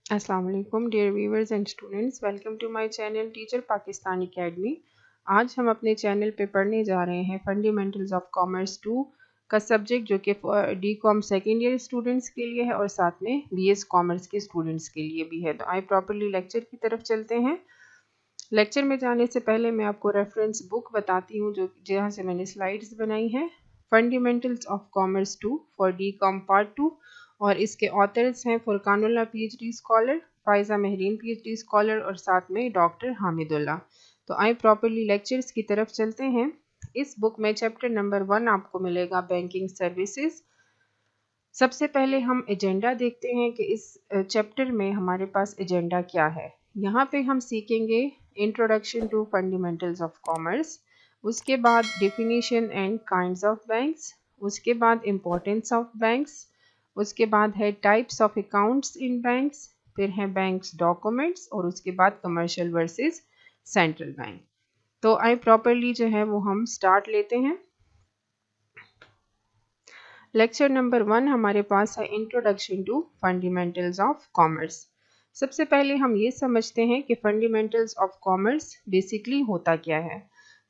अस्सलाम वालेकुम dear viewers and students, welcome to my channel teacher Pakistan academy. आज हम अपने चैनल पे पढ़ने जा रहे हैं फंडामेंटल्स ऑफ कॉमर्स 2 का सब्जेक्ट, जो कि डी.कॉम सेकेंड ईयर स्टूडेंट्स के लिए है और साथ में बीएस कॉमर्स के स्टूडेंट्स के लिए भी है। तो आइए प्रॉपरली लेक्चर की तरफ चलते हैं। लेक्चर में जाने से पहले मैं आपको रेफरेंस बुक बताती हूँ जो जहाँ से मैंने स्लाइड्स बनाई हैं। Fundamentals of commerce 2 for D Com part 2, और इसके ऑथर्स हैं Furqanullah PhD scholar, Faiza Mehreen PhD scholar और साथ में डॉक्टर हामिदुल्लाह। तो आइए प्रॉपरली लेक्चर्स की तरफ चलते हैं। इस बुक में चैप्टर नंबर 1 आपको मिलेगा बैंकिंग सर्विसेज। सबसे पहले हम एजेंडा देखते हैं कि इस चैप्टर में हमारे पास एजेंडा क्या है। यहाँ पे हम सीखेंगे introduction to fundamentals of commerce, उसके बाद definition and kinds of banks, उसके बाद इम्पोर्टेंस ऑफ बैंक्स, उसके बाद है types of accounts in banks, फिर है बैंक्स डॉक्यूमेंट्स और उसके बाद कमर्शियल वर्सेस सेंट्रल बैंक। तो आई प्रॉपरली जो है वो हम स्टार्ट लेते हैं। लेक्चर नंबर 1 हमारे पास है introduction to fundamentals of commerce. सबसे पहले हम ये समझते हैं कि फंडामेंटल्स ऑफ कॉमर्स बेसिकली होता क्या है।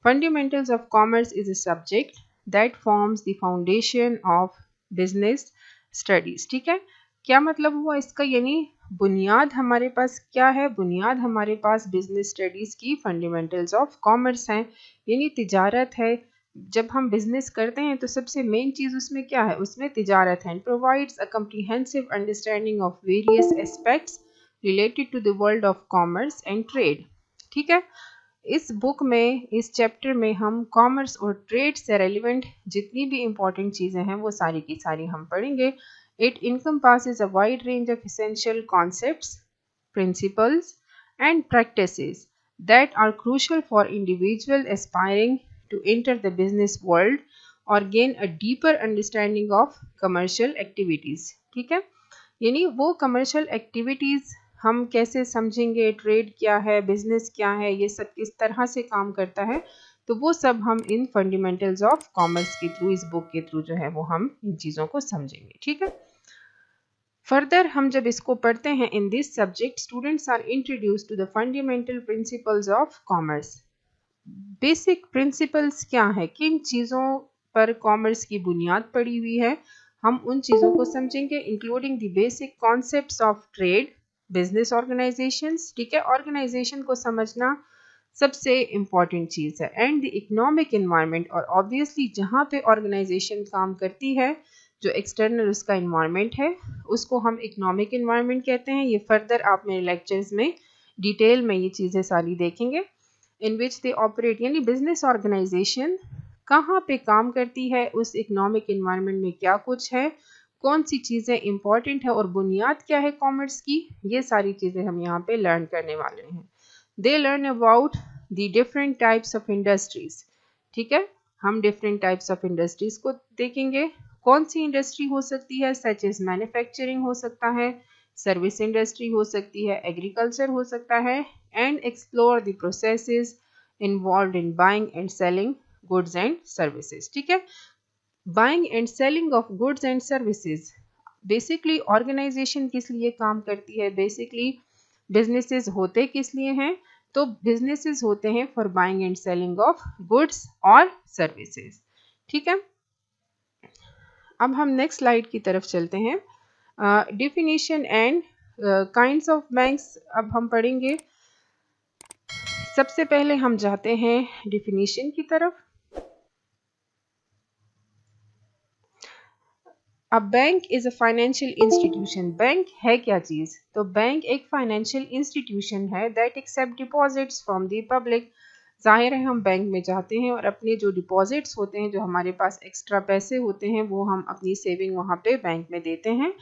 Fundamentals of commerce is a subject that forms the foundation of business studies. ठीक है, क्या मतलब हुआ इसका, यानी बुनियाद हमारे पास क्या है, बुनियाद हमारे पास बिजनेस स्टडीज की फंडामेंटल्स ऑफ कॉमर्स हैं, यानी तिजारत है। जब हम बिजनेस करते हैं तो सबसे मेन चीज़ उसमें क्या है, उसमें तिजारत है। Provides a comprehensive understanding of various aspects related to the world of commerce and trade. ठीक है, इस बुक में, इस चैप्टर में हम कॉमर्स और ट्रेड से रेलिवेंट जितनी भी इंपॉर्टेंट चीज़ें हैं वो सारी की सारी हम पढ़ेंगे। It encompasses a wide range of essential concepts, principles and practices that are crucial for individual aspiring to enter the business world or gain a deeper understanding of commercial activities। ठीक है, यानी वो कमर्शियल एक्टिविटीज़ हम कैसे समझेंगे, trade क्या है, business क्या है, ये सब किस तरह से काम करता है, तो वो सब हम इन फंडामेंटल्स ऑफ कॉमर्स के थ्रू, इस बुक के थ्रू जो है वो हम इन चीज़ों को समझेंगे। ठीक है, फर्दर हम जब इसको पढ़ते हैं, in this subject students are introduce to the fundamental principles of commerce. Basic principles क्या है, किन चीज़ों पर कॉमर्स की बुनियाद पड़ी हुई है, हम उन चीज़ों को समझेंगे, including the basic concepts of trade, business organisations. ठीक है, ऑर्गेनाइजेशन को समझना सबसे इम्पॉर्टेंट चीज़ है, एंड द इकोनॉमिक इन्वायरमेंट, और ऑब्वियसली जहाँ पे ऑर्गेनाइजेशन काम करती है, जो एक्सटर्नल उसका इन्वायरमेंट है, उसको हम इकोनॉमिक इन्वायरमेंट कहते हैं। ये फर्दर आप मेरे लेक्चर्स में डिटेल में ये चीज़ें सारी देखेंगे। इन विच दे ऑपरेट, यानी बिजनेस ऑर्गेनाइजेशन कहाँ पे काम करती है, उस इकोनॉमिक इन्वायरमेंट में क्या कुछ है, कौन सी चीज़ें इंपॉर्टेंट है और बुनियाद क्या है कॉमर्स की, ये सारी चीज़ें हम यहाँ पे लर्न करने वाले हैं। They learn about the different types of industries. ठीक है, हम डिफरेंट टाइप्स ऑफ इंडस्ट्रीज को देखेंगे। कौन सी इंडस्ट्री हो सकती है, सच एज मैन्युफैक्चरिंग हो सकता है, सर्विस इंडस्ट्री हो सकती है, एग्रीकल्चर हो सकता है, and explore the processes involve in buying and selling goods and services. ठीक है, buying and selling of goods and services, basically organisation किस लिए काम करती है, बेसिकली बिजनेसेस होते किस लिए हैं, तो बिजनेसेस होते हैं for buying and selling of goods और सर्विसेज। ठीक है, अब हम नेक्स्ट स्लाइड की तरफ चलते हैं। Definition and kinds of banks अब हम पढ़ेंगे। सबसे पहले हम जाते हैं डेफिनेशन की तरफ। अब bank is a financial institution, bank है क्या चीज़, तो बैंक एक फाइनेंशियल इंस्टीट्यूशन है that accept deposits from the public. जाहिर है हम बैंक में जाते हैं और अपने जो डिपॉजिट्स होते हैं, जो हमारे पास एक्स्ट्रा पैसे होते हैं, वो हम अपनी सेविंग वहाँ पे बैंक में देते हैं,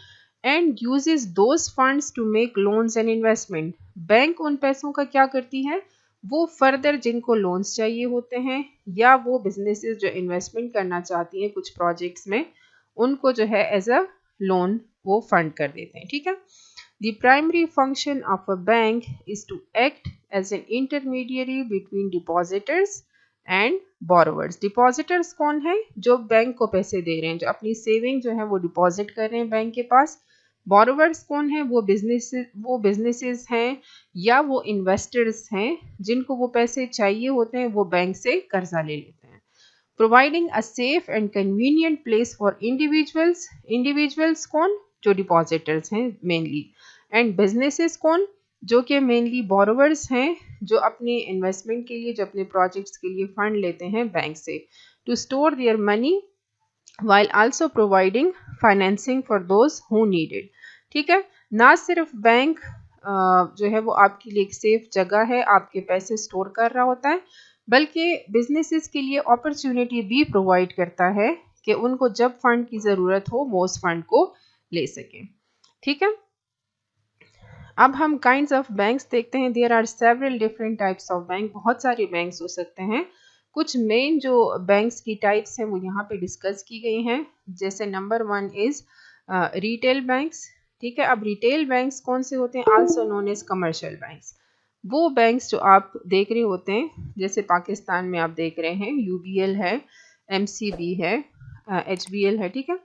and uses those funds to make loans and investment. Bank उन पैसों का क्या करती है, वो फर्दर जिनको लोन्स चाहिए होते हैं या वो बिजनेसेस जो इन्वेस्टमेंट करना चाहती हैं कुछ प्रोजेक्ट्स में, उनको जो है एज अ लोन वो फंड कर देते हैं। ठीक है, the primary function of a bank is to act as an intermediary between depositors and borrowers. Depositors कौन है, जो बैंक को पैसे दे रहे हैं, जो अपनी सेविंग जो है वो डिपॉजिट कर रहे हैं बैंक के पास, बोरोवर्स कौन है? वो बिजनेसेस हैं या वो इन्वेस्टर्स हैं जिनको वो पैसे चाहिए होते हैं, वो बैंक से कर्जा ले लेते हैं। Providing a safe and convenient place for individuals कौन? जो डिपॉजिटर्स हैं मेनली, एंड बिजनेसेस कौन? जो कि मेनली बोरोवर्स हैं, जो अपने इन्वेस्टमेंट के लिए, जो अपने प्रोजेक्ट्स के लिए फंड लेते हैं बैंक से, to store their money while also providing financing for those who need it। ठीक है, ना सिर्फ बैंक जो है वो आपके लिए एक सेफ जगह है, आपके पैसे स्टोर कर रहा होता है, बल्कि बिजनेसेस के लिए अपॉर्चुनिटी भी प्रोवाइड करता है कि उनको जब फंड की ज़रूरत हो वो उस फंड को ले सकें। ठीक है, अब हम काइंड्स ऑफ बैंक्स देखते हैं। There are several different types of bank, बहुत सारे बैंक्स हो सकते हैं। कुछ मेन जो बैंक्स की टाइप्स हैं वो यहाँ पे डिस्कस की गई हैं। जैसे नंबर 1 इज रिटेल बैंक्स। ठीक है, अब रिटेल बैंक्स कौन से होते हैं? Also known as commercial banks. वो बैंक्स जो आप देख रहे होते हैं, जैसे पाकिस्तान में आप देख रहे हैं यूबीएल है, एमसीबी है, एचबीएल है। ठीक है,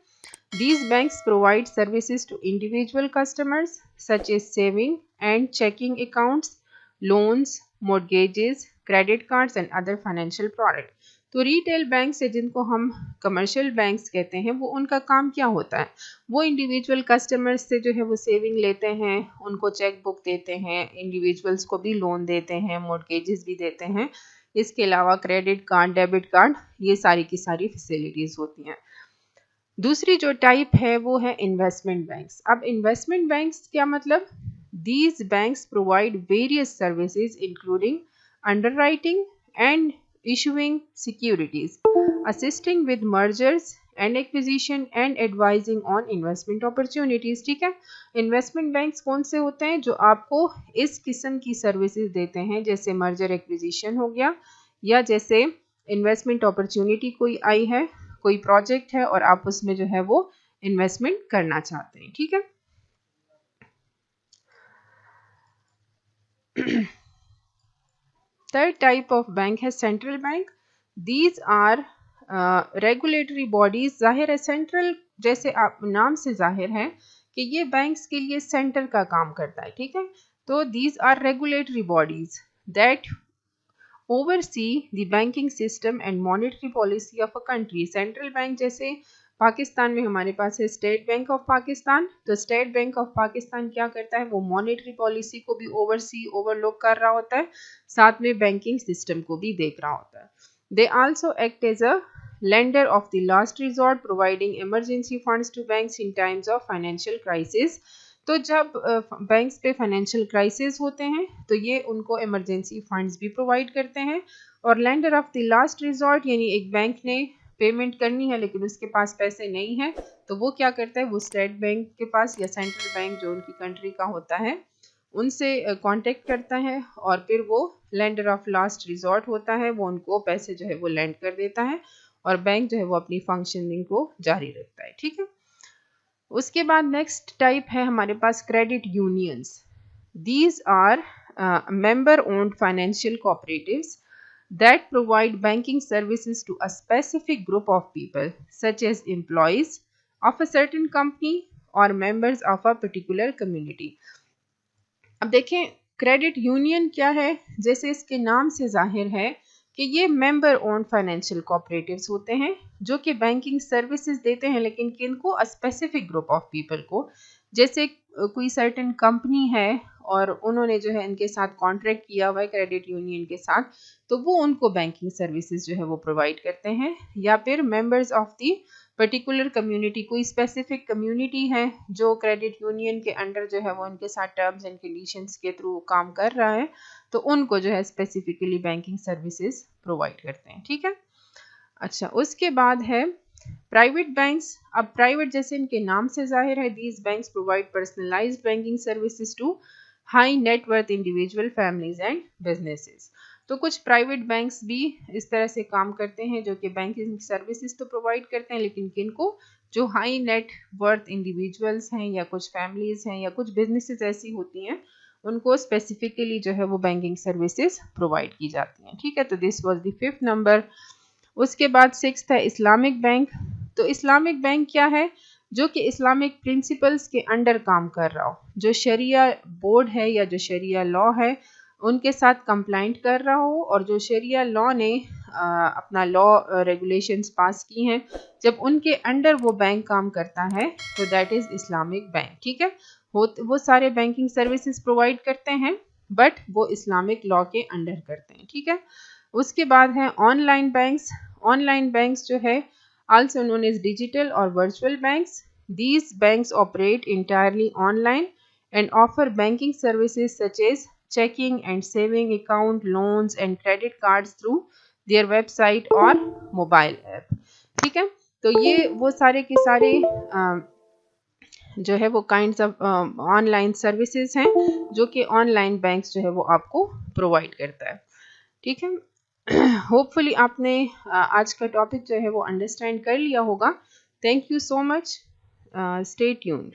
these banks provide services to individual customers such as saving and checking accounts, loans, mortgages, credit cards and other financial product। तो रिटेल बैंक से, जिनको हम कमर्शियल बैंक्स कहते हैं, वो उनका काम क्या होता है? वो इंडिविजुअल कस्टमर्स से जो है वो सेविंग लेते हैं, उनको चेक बुक देते हैं, इंडिविजुअल्स को भी लोन देते हैं, मोर्गेजेस भी देते हैं। इसके अलावा क्रेडिट कार्ड, डेबिट कार्ड, ये सारी की सारी फैसिलिटीज़ होती हैं। दूसरी जो टाइप है वो है इन्वेस्टमेंट बैंक्स। अब इन्वेस्टमेंट बैंक्स क्या मतलब? These banks provide various services including underwriting and issuing securities, assisting with mergers and acquisition and advising on investment opportunities. ठीक है, इन्वेस्टमेंट बैंक्स कौन से होते हैं? जो आपको इस किस्म की सर्विसेज देते हैं, जैसे मर्जर एक्विजिशन हो गया, या जैसे इन्वेस्टमेंट अपॉर्चुनिटी कोई आई है, कोई प्रोजेक्ट है और आप उसमें जो है वो इन्वेस्टमेंट करना चाहते हैं। ठीक है, थर्ड टाइप ऑफ बैंक है central bank. These are regulatory bodies. जाहिर है सेंट्रल, जैसे आप नाम से जाहिर है कि ये बैंक्स के लिए सेंटर का काम करता है। ठीक है, तो these are regulatory bodies that oversee the banking system and monetary policy of a country। Central bank जैसे पाकिस्तान में हमारे पास है स्टेट बैंक ऑफ पाकिस्तान। तो स्टेट बैंक ऑफ पाकिस्तान क्या करता है? वो मॉनेटरी पॉलिसी को भी ओवरलुक कर रहा होता है, साथ में बैंकिंग सिस्टम को भी देख रहा होता है। They also act as a lender of the last resort, providing emergency funds to banks in times of financial crisis। तो जब बैंक्स पे फाइनेंशियल क्राइसिस होते हैं तो ये उनको इमरजेंसी फंड्स भी प्रोवाइड करते हैं। और lender of the last resort, यानी एक बैंक ने पेमेंट करनी है लेकिन उसके पास पैसे नहीं है, तो वो क्या करता है? वो स्टेट बैंक के पास या सेंट्रल बैंक जो उनकी कंट्री का होता है उनसे कांटेक्ट करता है, और फिर वो लेंडर ऑफ लास्ट रिजॉर्ट होता है, वो उनको पैसे जो है वो लेंड कर देता है और बैंक जो है वो अपनी फंक्शनिंग को जारी रखता है। ठीक है, उसके बाद नेक्स्ट टाइप है हमारे पास credit unions. These are member owned financial cooperatives that provide banking services to a specific group of people such as employees of a certain company or members of a particular community। अब देखें credit union क्या है? जैसे इसके नाम से जाहिर है कि ये मेंबर ओन्ड फाइनेंशियल कोऑपरेटिव्स होते हैं जो कि बैंकिंग सर्विसेज देते हैं, लेकिन किनको? स्पेसिफिक ग्रुप ऑफ पीपल को। जैसे कोई सर्टेन कंपनी है और उन्होंने जो है इनके साथ कॉन्ट्रैक्ट किया हुआ है क्रेडिट यूनियन के साथ, तो वो उनको बैंकिंग सर्विसेज जो है वो प्रोवाइड करते हैं। या फिर members of the particular community, कोई स्पेसिफिक कम्युनिटी है जो क्रेडिट यूनियन के अंडर जो है वो उनके साथ टर्म्स एंड कंडीशंस के थ्रू काम कर रहा है, तो उनको जो है स्पेसिफिकली बैंकिंग सर्विसेज प्रोवाइड करते हैं। ठीक है, अच्छा, उसके बाद है प्राइवेट बैंक्स। अब प्राइवेट जैसे इनके नाम से जाहिर है, these banks provide personalised banking services to high net worth individual families and businesses. तो कुछ प्राइवेट बैंक्स भी इस तरह से काम करते हैं जो कि बैंकिंग सर्विसेज तो प्रोवाइड करते हैं, लेकिन किनको? जो हाई नेट वर्थ इंडिविजुअल्स हैं या कुछ फैमिलीज हैं या कुछ बिजनेसेस ऐसी होती हैं, उनको स्पेसिफिकली जो है वो बैंकिंग सर्विसेज प्रोवाइड की जाती हैं। ठीक है, तो this was the 5th number. उसके बाद 6th है इस्लामिक बैंक। तो इस्लामिक बैंक क्या है? जो कि इस्लामिक प्रिंसिपल्स के अंडर काम कर रहा हो, जो शरिया बोर्ड है या जो शरिया लॉ है उनके साथ कंप्लाइंट कर रहा हो, और जो शरिया लॉ ने अपना लॉ रेगुलेशंस पास की हैं, जब उनके अंडर वो बैंक काम करता है तो दैट इज़ इस्लामिक बैंक। ठीक है, वो सारे बैंकिंग सर्विसेज प्रोवाइड करते हैं बट वो इस्लामिक लॉ के अंडर करते हैं। ठीक है, उसके बाद है ऑनलाइन बैंक्स। ऑनलाइन बैंक्स जो है also known as digital or virtual banks. These banks operate entirely online and offer banking services such as checking and saving account, loans and credit cards through their website or mobile app. ठीक है, तो ये वो सारे के सारे जो है वो काइंड्स ऑफ ऑनलाइन सर्विसेज हैं जो कि ऑनलाइन बैंक्स जो है वो आपको प्रोवाइड करता है। ठीक है, होपफुली आपने आज का टॉपिक जो है वो अंडरस्टैंड कर लिया होगा। Thank you so much, stay tuned.